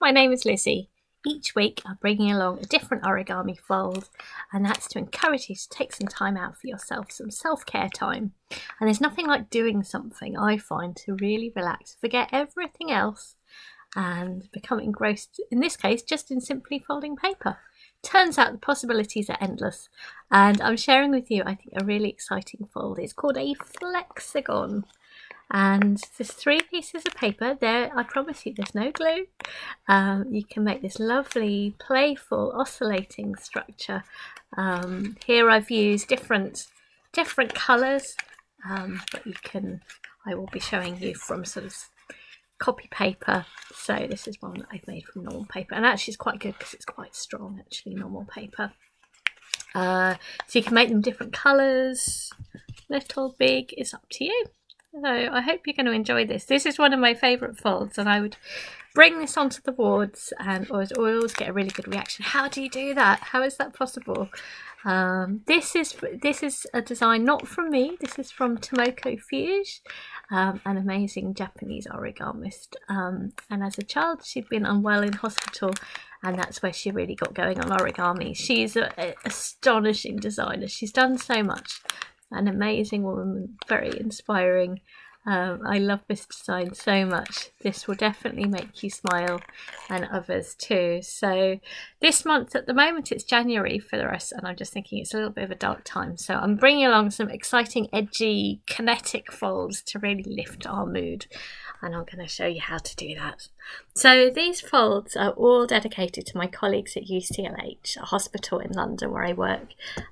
my name is Lizzie. Each week I'm bringing along a different origami fold, and that's to encourage you to take some time out for yourself, some self-care time. And there's nothing like doing something, I find, to really relax, forget everything else and become engrossed, in this case, just in simply folding paper. Turns out the possibilities are endless, and I'm sharing with you, I think, a really exciting fold. It's called a flexagon. And there's 3 pieces of paper there. I promise you there's no glue. You can make this lovely playful oscillating structure. Here I've used different colours, but I will be showing you from sort of copy paper. So this is one that I've made from normal paper, and actually it's quite good because it's quite strong, actually, normal paper. So you can make them different colours, little, big, it's up to you. So I hope you're going to enjoy this. This is one of my favourite folds, and I would bring this onto the wards and always get a really good reaction. How do you do that? How is that possible? This is a design not from me. This is from Tomoko Fuse, an amazing Japanese origamist. And as a child, she'd been unwell in hospital, and that's where she really got going on origami. She's an astonishing designer. She's done so much. An amazing woman, very inspiring. I love this design so much. This will definitely make you smile, and others too. So this month, at the moment, it's January for the rest, and I'm just thinking it's a little bit of a dark time. So I'm bringing along some exciting, edgy, kinetic folds to really lift our mood, and I'm going to show you how to do that. So these folds are all dedicated to my colleagues at UCLH, a hospital in London where I work,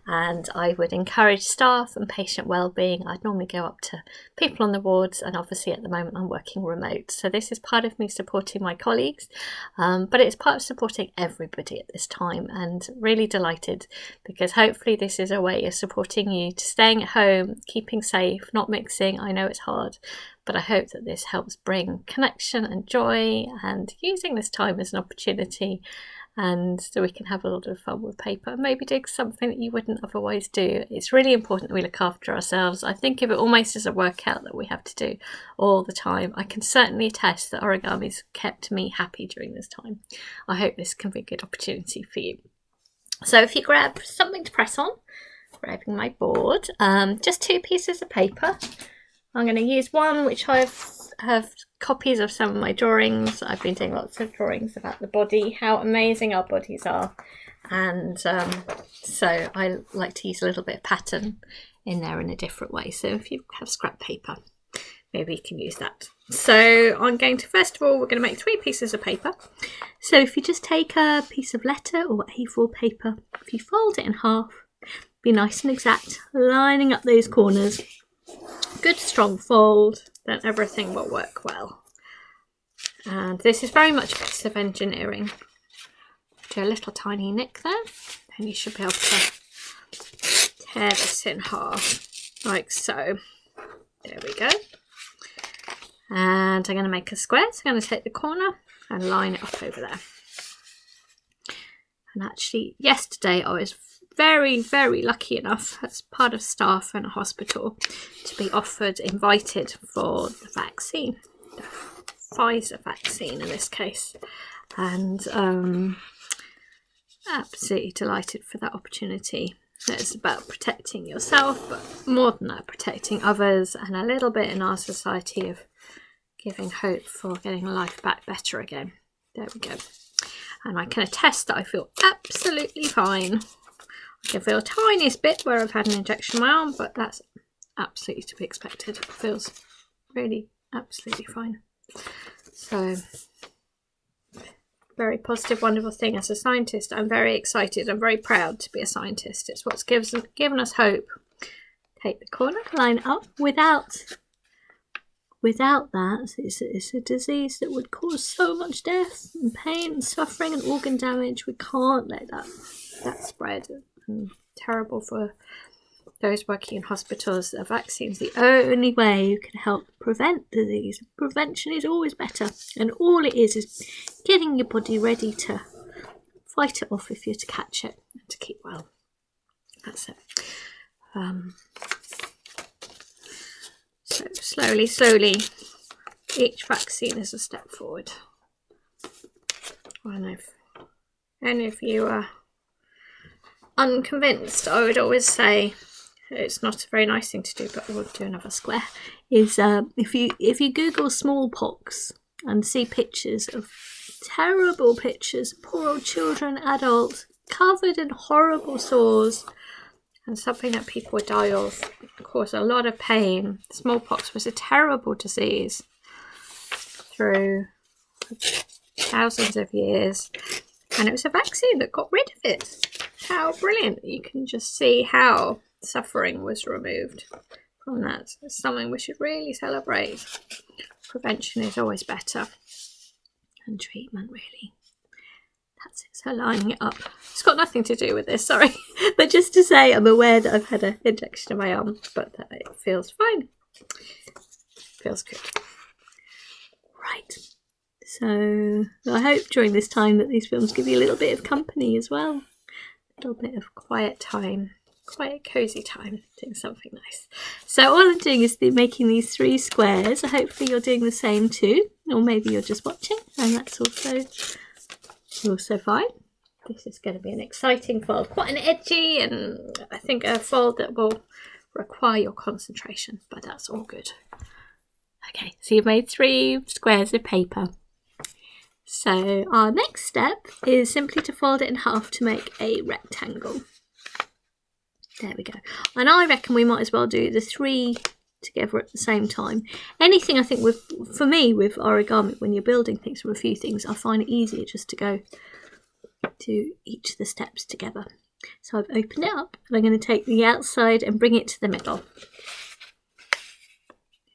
and I would encourage staff and patient well-being. I'd normally go up to people on the wards, and obviously at the moment I'm working remote. So this is part of me supporting my colleagues, but it's part of supporting everybody at this time, and really delighted because hopefully this is a way of supporting you to staying at home, keeping safe, not mixing. I know it's hard, but I hope that this helps bring connection and joy, and using this time as an opportunity, and so we can have a lot of fun with paper, maybe do something that you wouldn't otherwise do. It's really important that we look after ourselves. I think of it almost as a workout that we have to do all the time. I can certainly attest that origami's kept me happy during this time. I hope this can be a good opportunity for you. So if you grab something to press on, grabbing my board, just 2 pieces of paper. I'm going to use one which I have copies of some of my drawings. I've been doing lots of drawings about the body, how amazing our bodies are, and so I like to use a little bit of pattern in there in a different way. So if you have scrap paper, maybe you can use that. So I'm going to, first of all, we're going to make 3 pieces of paper. So if you just take a piece of letter or A4 paper, if you fold it in half, be nice and exact, lining up those corners. Good strong fold, then everything will work well. And this is very much a piece of engineering. Do a little tiny nick there, and you should be able to tear this in half, like so. There we go. And I'm going to make a square, so I'm going to take the corner and line it up over there. And actually, yesterday I was very, very lucky enough as part of staff in a hospital to be invited for the vaccine, the Pfizer vaccine in this case, and absolutely delighted for that opportunity. It's about protecting yourself, but more than that, protecting others, and a little bit in our society of giving hope for getting life back better again. There we go. And I can attest that I feel absolutely fine. I can feel a tiniest bit where I've had an injection in my arm, but that's absolutely to be expected. It feels really absolutely fine. So, very positive, wonderful thing. As a scientist, I'm very excited. I'm very proud to be a scientist. It's what's given us hope. Take the corner, line up. Without that, it's a disease that would cause so much death and pain and suffering and organ damage. We can't let that spread. And terrible for those working in hospitals. The vaccine's the only way you can help prevent disease. Prevention is always better, and all it is getting your body ready to fight it off if you're to catch it and to keep well. That's it. So slowly, each vaccine is a step forward. one. If any of you are unconvinced, I would always say it's not a very nice thing to do, but we'll do another square. Is if you Google smallpox and see pictures of terrible pictures, poor old children, adults covered in horrible sores, and something that people would die of, cause a lot of pain. Smallpox was a terrible disease through thousands of years, and it was a vaccine that got rid of it. How brilliant. You can just see how suffering was removed from that. It's something we should really celebrate. Prevention is always better than treatment, really. That's it. So lining it up. It's got nothing to do with this, sorry. But just to say, I'm aware that I've had an injection in my arm, but that it feels fine. Feels good. Right. So I hope during this time that these films give you a little bit of company as well. A little bit of quiet time. Quite cosy time doing something nice. So all I'm doing is making these 3 squares. Hopefully you're doing the same too, or maybe you're just watching, and that's also fine. This is going to be an exciting fold, quite an edgy, and I think a fold that will require your concentration, but that's all good. Okay, so you've made 3 squares of paper. So our next step is simply to fold it in half to make a rectangle. There we go. And I reckon we might as well do the 3 together at the same time. Anything, I think, for me with origami, when you're building things or a few things, I find it easier just to go to each of the steps together. So I've opened it up, and I'm going to take the outside and bring it to the middle.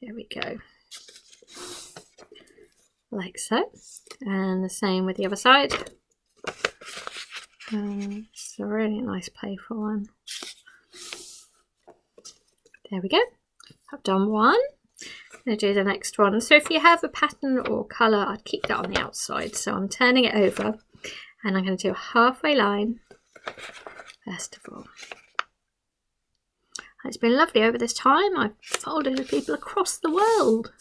There we go. Like so. And the same with the other side. It's a really nice playful one. There we go. I've done one. I'm going to do the next one. So if you have a pattern or colour, I'd keep that on the outside. So I'm turning it over, and I'm going to do a halfway line first of all. It's been lovely over this time. I've folded with people across the world.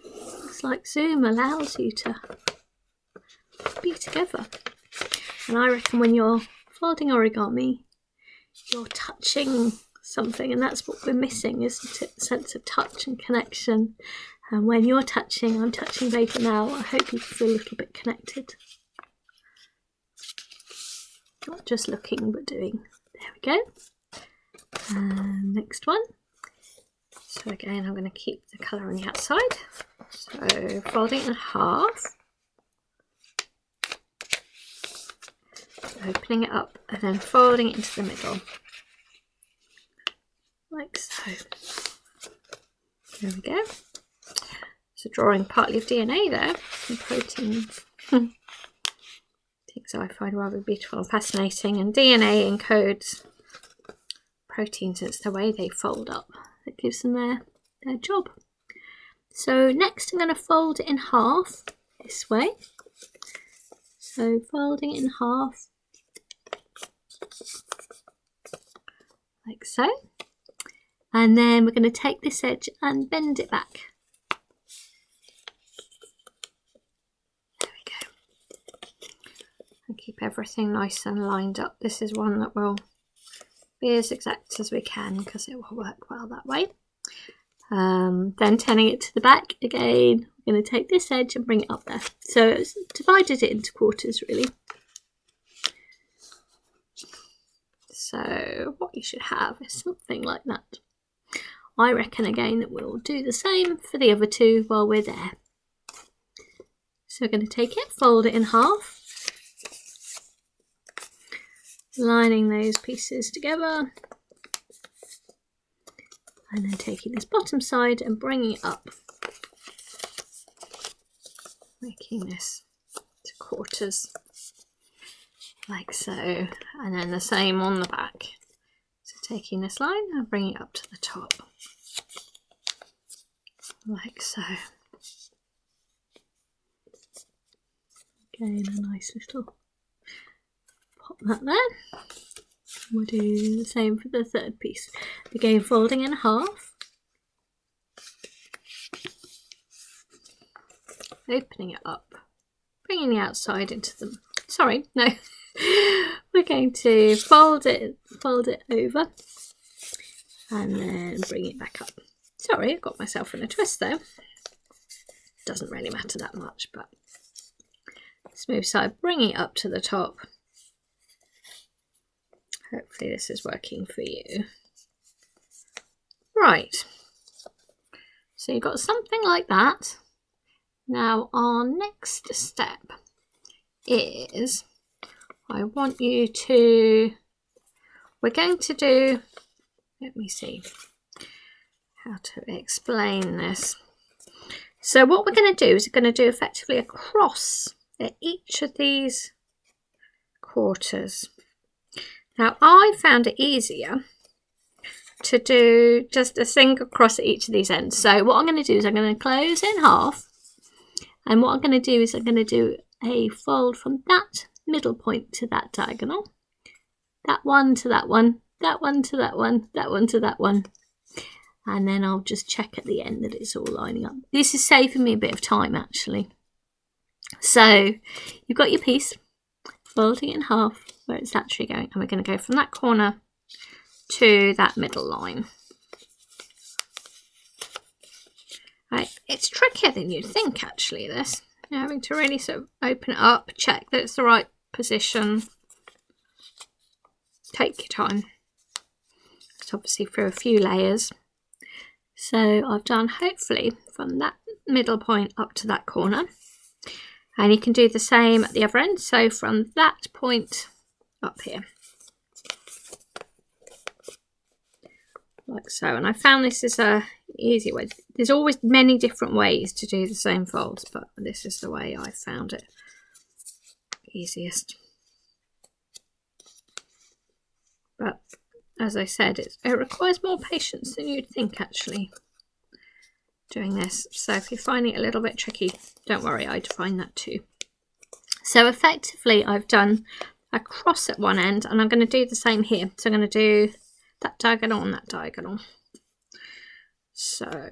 It's like Zoom allows you to be together. And I reckon when you're folding origami, you're touching something, and that's what we're missing, isn't it? A sense of touch and connection. And when you're touching, I'm touching paper now, I hope you feel a little bit connected. Not just looking, but doing. There we go. And next one. So again, I'm going to keep the colour on the outside. So folding it in half. Opening it up and then folding it into the middle. Like so. There we go. So drawing partly of DNA there, some proteins. Things I find rather beautiful and fascinating. And DNA encodes proteins. It's the way they fold up that gives them their job. So next I'm going to fold it in half this way. So folding it in half. Like so. And then we're going to take this edge and bend it back. There we go. And keep everything nice and lined up. This is one that will be as exact as we can because it will work well that way. Then turning it to the back again, we're going to take this edge and bring it up there. So it's divided it into quarters really. So what you should have is something like that. I reckon again that we'll do the same for the other 2 while we're there. So we're going to take it, fold it in half, lining those pieces together, and then taking this bottom side and bringing it up, making this to quarters like so, and then the same on the back. So taking this line and bringing it up to the top, like so. Again, a nice little pop that there. We'll do the same for the 3rd piece. Again, folding in half, opening it up, bringing the outside into the sorry, no. We're going to fold it over and then bring it back up. Sorry, I got myself in a twist there. Doesn't really matter that much, but smooth side, bring it up to the top. Hopefully this is working for you. Right, so you've got something like that. Now our next step is, I want you to, we're going to do, let me see how to explain this. So what we're going to do is we're going to do effectively a cross at each of these quarters. Now I found it easier to do just a single cross at each of these ends. So what I'm going to do is I'm going to close in half, and what I'm going to do is I'm going to do a fold from that middle point to that diagonal, that one to that one, that one to that one, that one to that one, and then I'll just check at the end that it's all lining up. This is saving me a bit of time actually. So you've got your piece, folding it in half where it's actually going, and we're going to go from that corner to that middle line. Right, it's trickier than you'd think actually, this. You're having to really sort of open it up, check that it's the right position. Take your time. It's obviously through a few layers. So I've done hopefully from that middle point up to that corner. And you can do the same at the other end. So from that point up here. Like so. And I found this is a easy way. There's always many different ways to do the same folds, but this is the way I found it easiest. But as I said, it requires more patience than you'd think actually doing this. So if you're finding it a little bit tricky, don't worry, I'd find that too. So effectively I've done a cross at one end, and I'm going to do the same here. So I'm going to do that diagonal and that diagonal. So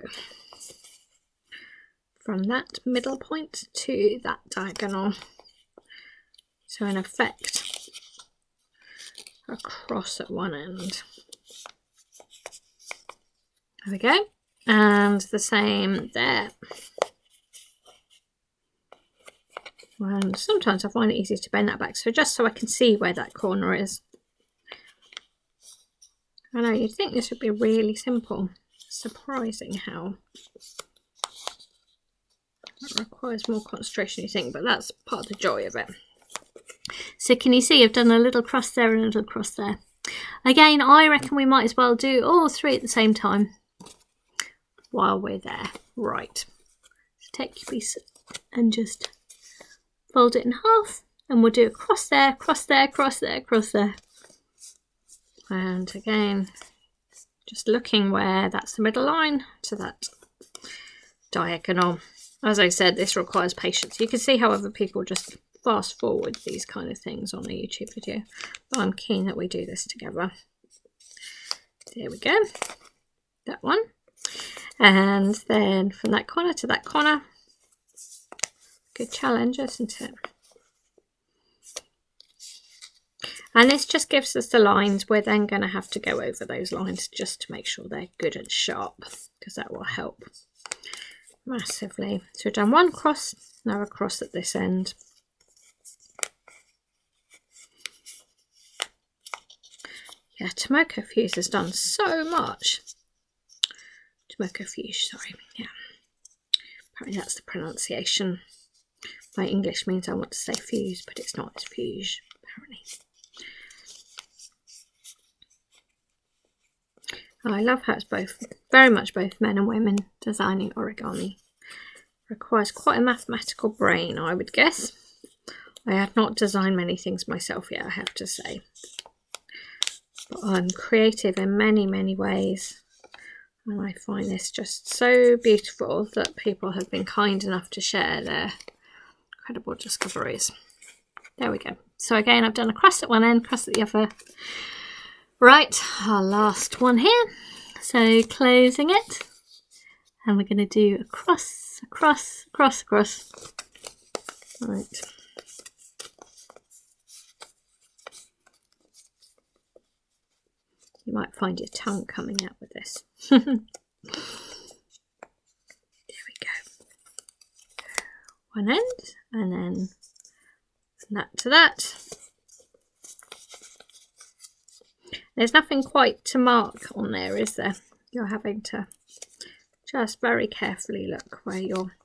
from that middle point to that diagonal. So in effect, a cross at one end. There we go. And the same there. And sometimes I find it easier to bend that back, so just so I can see where that corner is. I know, you'd think this would be really simple. Surprising how it requires more concentration, you think, but that's part of the joy of it. So can you see I've done a little cross there and a little cross there. Again, I reckon we might as well do all three at the same time while we're there. Right, so take your piece and just fold it in half, and we'll do a cross there, cross there, cross there, cross there. And again, just looking where that's the middle line to that diagonal. As I said, this requires patience. You can see how other people just fast forward these kind of things on a YouTube video, but I'm keen that we do this together. There we go, that one. And then from that corner to that corner. Good challenge, isn't it? And this just gives us the lines. We're then going to have to go over those lines just to make sure they're good and sharp, because that will help massively. So we've done one cross, now a cross at this end. Yeah, Tomoko Fuse has done so much. Tomoko Fuse, sorry. Yeah, apparently that's the pronunciation. My English means I want to say fuse, but it's not, it's fuse, apparently. Oh, I love how it's both, very much both men and women designing origami. Requires quite a mathematical brain, I would guess. I have not designed many things myself yet, I have to say. But I'm creative in many, many ways. And I find this just so beautiful that people have been kind enough to share their incredible discoveries. There we go. So again, I've done a cross at one end, cross at the other. Right, our last one here. So closing it, and we're going to do a cross, across, across, across. Right. find your tongue coming out with this. There we go. One end, and then that to that. There's nothing quite to mark on there, is there? You're having to just very carefully look where you're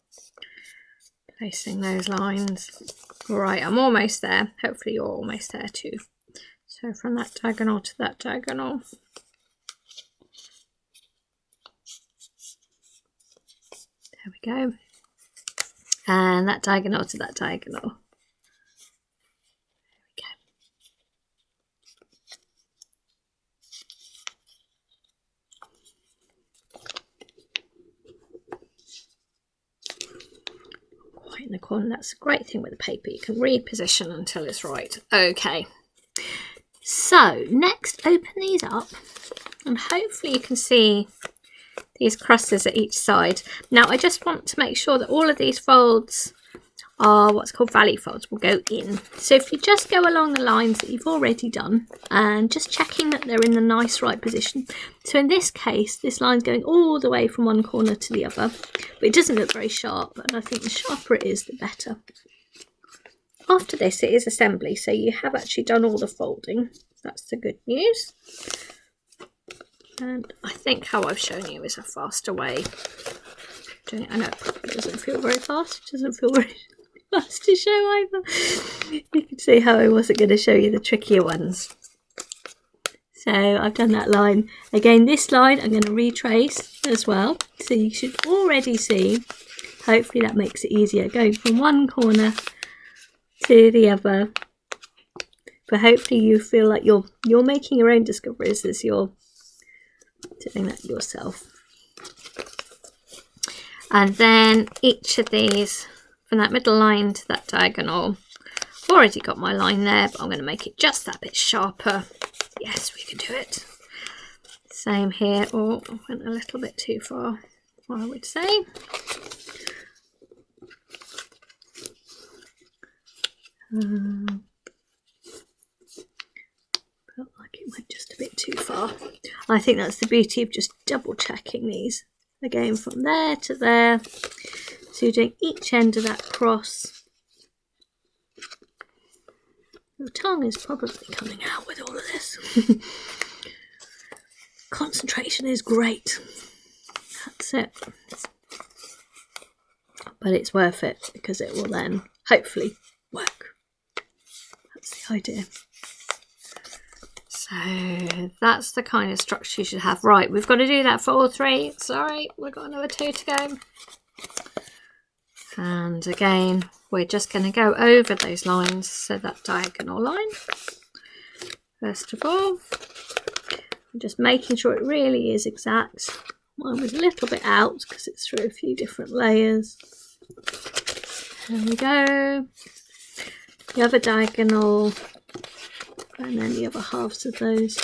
placing those lines. All right, I'm almost there. Hopefully you're almost there too. So from that diagonal to that diagonal. There we go. And that diagonal to that diagonal. In the corner. That's a great thing with the paper, you can reposition until it's right. Okay, so next open these up and hopefully you can see these crosses at each side. Now I just want to make sure that all of these folds are what's called valley folds, will go in. So if you just go along the lines that you've already done and just checking that they're in the nice right position. So in this case, this line's going all the way from one corner to the other, but it doesn't look very sharp, and I think the sharper it is, the better. After this, it is assembly, so you have actually done all the folding. That's the good news. And I think how I've shown you is a faster way of doing it. I know it probably doesn't feel very fast. It doesn't feel very fast to show either. You can see how I wasn't going to show you the trickier ones. So I've done that line. Again, this line I'm going to retrace as well. So you should already see, hopefully that makes it easier, going from one corner to the other. But hopefully you feel like you're making your own discoveries as you're doing that yourself. And then each of these, from that middle line to that diagonal, I've already got my line there, but I'm going to make it just that bit sharper. Yes, we can do it. Same here. Oh, I went a little bit too far, I would say. Felt like it went just a bit too far. I think that's the beauty of just double checking these. Again, from there to there. So you're doing each end of that cross. Your tongue is probably coming out with all of this. Concentration is great. That's it. But it's worth it because it will then hopefully work. That's the idea. So that's the kind of structure you should have. Right, we've got to do that for all three. Sorry, we've got another 2 to go. And again, we're just going to go over those lines. So that diagonal line, first of all, I'm just making sure it really is exact. Mine was a little bit out because it's through a few different layers. There we go. The other diagonal, and then the other halves of those.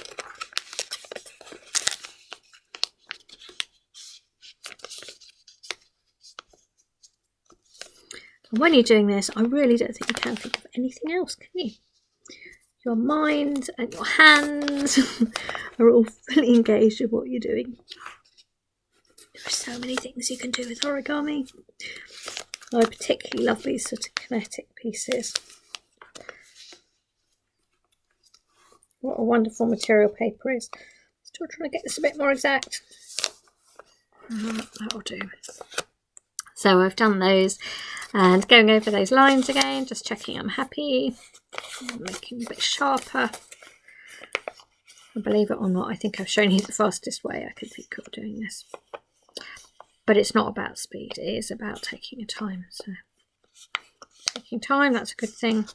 And when you're doing this, I really don't think you can think of anything else, can you? Your mind and your hands are all fully engaged with what you're doing. There are so many things you can do with origami. I particularly love these sort of kinetic pieces. What a wonderful material paper is. Still trying to get this a bit more exact. That'll do. So I've done those and going over those lines again, just checking I'm happy. Making them a bit sharper. And believe it or not, I think I've shown you the fastest way I could think of doing this. But it's not about speed, it is about taking your time. So taking time, that's a good thing.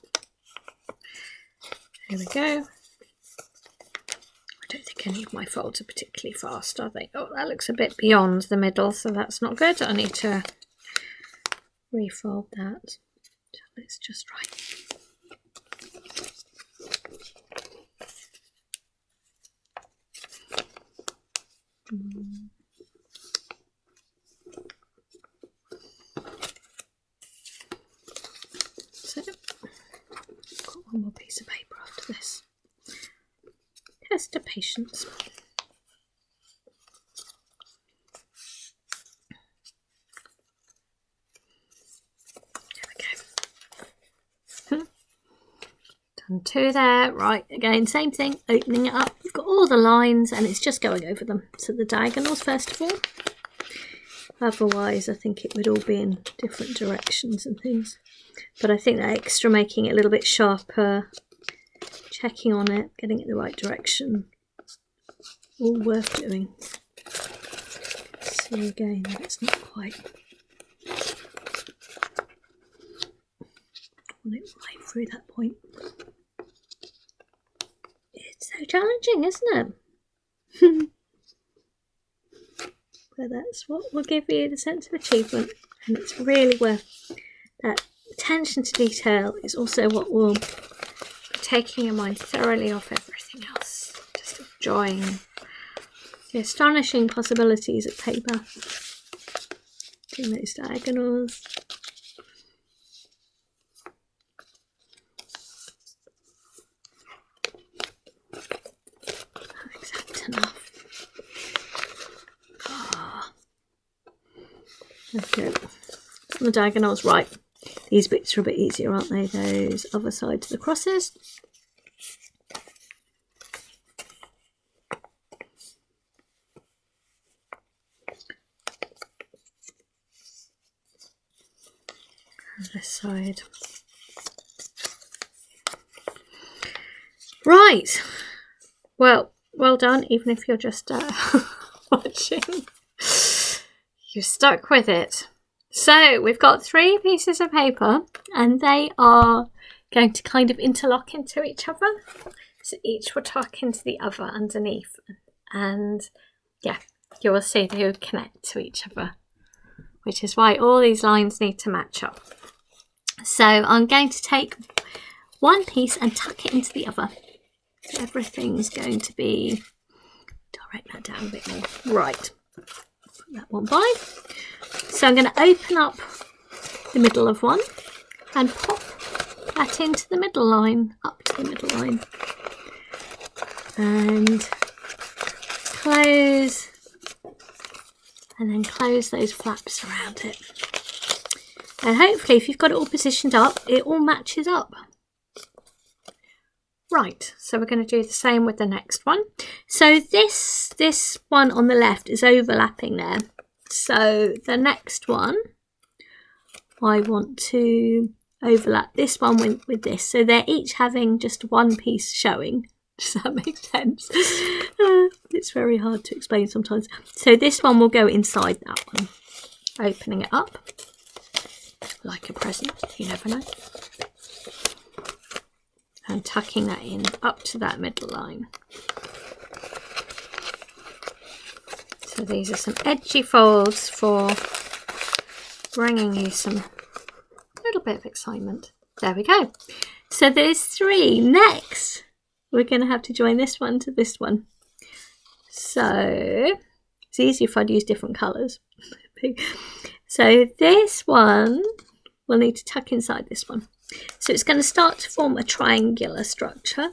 Here we go. I don't think any of my folds are particularly fast, are they? Oh, that looks a bit beyond the middle, so that's not good. I need to refold that till it's just right. So, I've got one more piece of paper after this. Test of patience. Done 2 there. Right, again, same thing, opening it up. You've got all the lines and it's just going over them. So the diagonals first of all. Otherwise, I think it would all be in different directions and things. But I think that extra making it a little bit sharper, checking on it, getting it the right direction, all worth doing. See again, it's not quite. Want it right through that point. It's so challenging, isn't it? But that's what will give you the sense of achievement, and it's really worth that. Attention to detail is also what will be taking your mind thoroughly off everything else, just enjoying the astonishing possibilities of paper. Doing those diagonals. Not exact enough. Okay. The diagonals, right. These bits are a bit easier, aren't they? Those other sides of the crosses. And this side. Right. Well done, even if you're just watching. You're stuck with it. So we've got 3 pieces of paper and they are going to kind of interlock into each other. So each will tuck into the other underneath, and yeah, you will see they would connect to each other, which is why all these lines need to match up. So I'm going to take one piece and tuck it into the other. So everything's going to be, direct that down a bit more. Right, put that one by. So I'm going to open up the middle of one and pop that into the middle line, up to the middle line, and close, and then close those flaps around it. And hopefully if you've got it all positioned up, it all matches up. Right, so we're going to do the same with the next one. So this one on the left is overlapping there. So the next one, I want to overlap this one with this. So they're each having just one piece showing. Does that make sense? It's very hard to explain sometimes. So this one will go inside that one. Opening it up like a present, you never know. And tucking that in up to that middle line. So these are some edgy folds for bringing you some little bit of excitement. There we go. So there's 3. Next, we're going to have to join this one to this one. So it's easier if I'd use different colours. So this one will need to tuck inside this one. So it's going to start to form a triangular structure.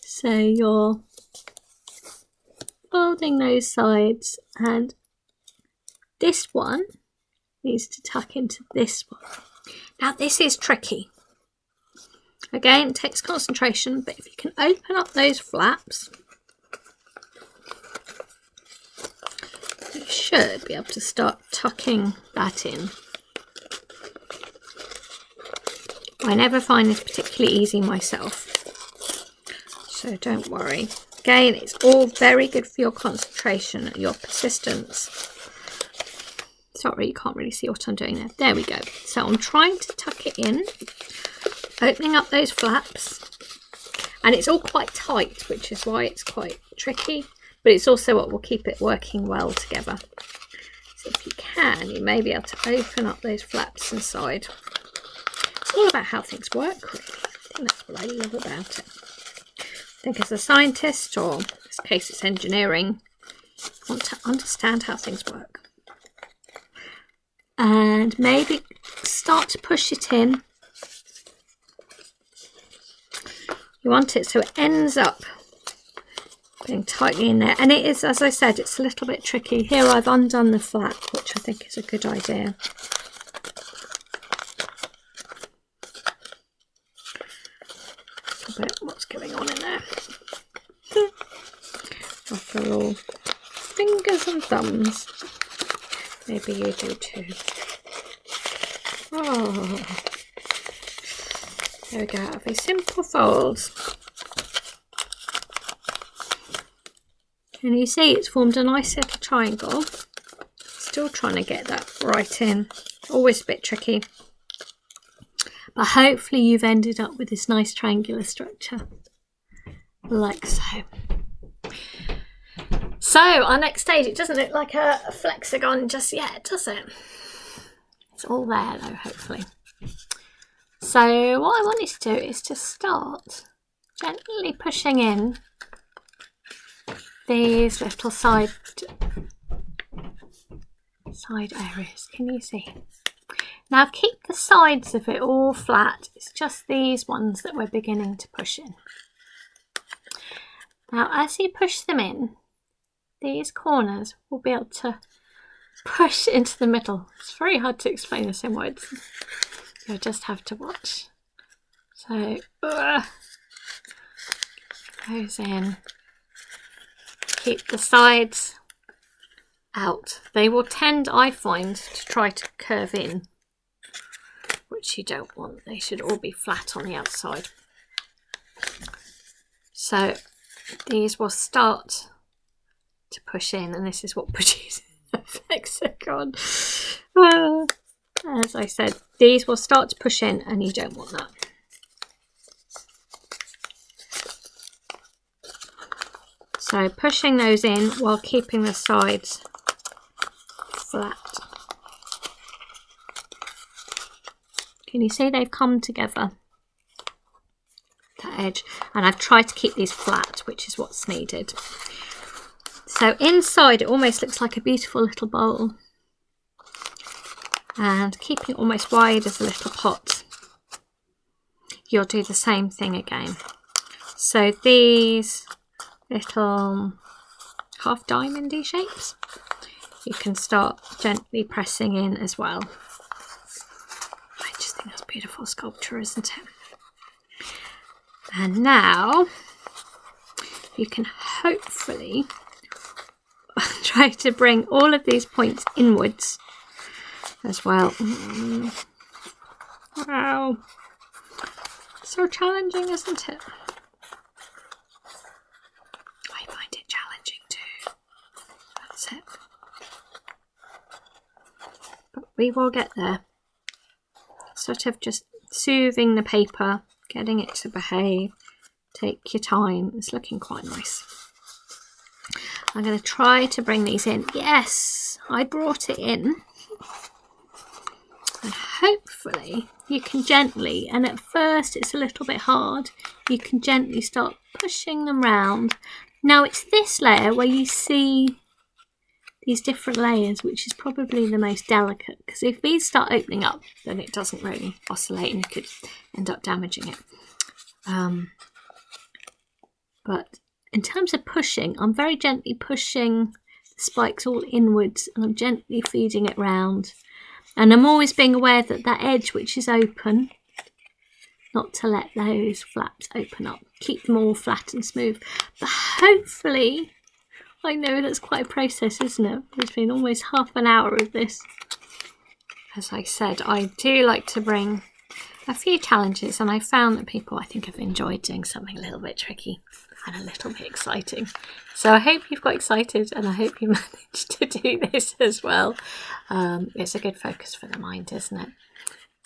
So you're folding those sides, and this one needs to tuck into this one. Now this is tricky. Again, it takes concentration, but if you can open up those flaps, you should be able to start tucking that in. I never find this particularly easy myself, so don't worry. Again, it's all very good for your concentration and your persistence. Sorry, you can't really see what I'm doing there. There we go. So I'm trying to tuck it in, opening up those flaps, and it's all quite tight, which is why it's quite tricky, but it's also what will keep it working well together. So if you can, you may be able to open up those flaps inside. It's all about how things work, really. I think that's what I love about it. I think as a scientist, or in this case it's engineering, I want to understand how things work. And maybe start to push it in. You want it so it ends up being tightly in there. And it is, as I said, it's a little bit tricky. Here I've undone the flap, which I think is a good idea. bit what's going on in there. After all, fingers and thumbs. Maybe you do too. Oh, there we go. Out of these simple folds. Can you see it's formed a nice little triangle? Still trying to get that right in. Always a bit tricky. But hopefully you've ended up with this nice triangular structure. Like so. So our next stage, it doesn't look like a flexagon just yet, does it? It's all there though, hopefully. So what I want you to do is to start gently pushing in these little side areas. Can you see? Now keep the sides of it all flat. It's just these ones that we're beginning to push in. Now as you push them in, these corners will be able to push into the middle. It's very hard to explain this in words. You'll just have to watch. So, goes in. Keep the sides out. They will tend, I find, to try to curve in, which you don't want. They should all be flat on the outside. So these will start to push in, and this is what produces a flexagon. As I said, these will start to push in, and you don't want that. So pushing those in while keeping the sides flat. Can you see they've come together? That edge, and I've tried to keep these flat, which is what's needed. So inside it almost looks like a beautiful little bowl, and keeping it almost wide as a little pot. You'll do the same thing again. So these little half diamondy shapes, you can start gently pressing in as well. I just think that's beautiful sculpture, isn't it? And now you can hopefully try to bring all of these points inwards as well. Wow, so challenging, isn't it? I find it challenging too. That's it. But we will get there. Sort of just soothing the paper, getting it to behave. Take your time. It's looking quite nice. I'm going to try to bring these in. Yes, I brought it in. And hopefully you can gently, and at first it's a little bit hard, you can gently start pushing them round. Now it's this layer where you see these different layers, which is probably the most delicate, because if these start opening up, then it doesn't really oscillate and you could end up damaging it. But in terms of pushing, I'm very gently pushing the spikes all inwards, and I'm gently feeding it round. And I'm always being aware that that edge which is open, not to let those flaps open up. Keep them all flat and smooth. But hopefully, I know that's quite a process, isn't it? It's been almost half an hour of this. As I said, I do like to bring a few challenges, and I found that people, I think, have enjoyed doing something a little bit tricky and a little bit exciting. So I hope you've got excited, and I hope you managed to do this as well. It's a good focus for the mind, isn't it?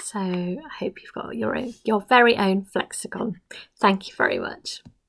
So I hope you've got your very own flexagon. Thank you very much.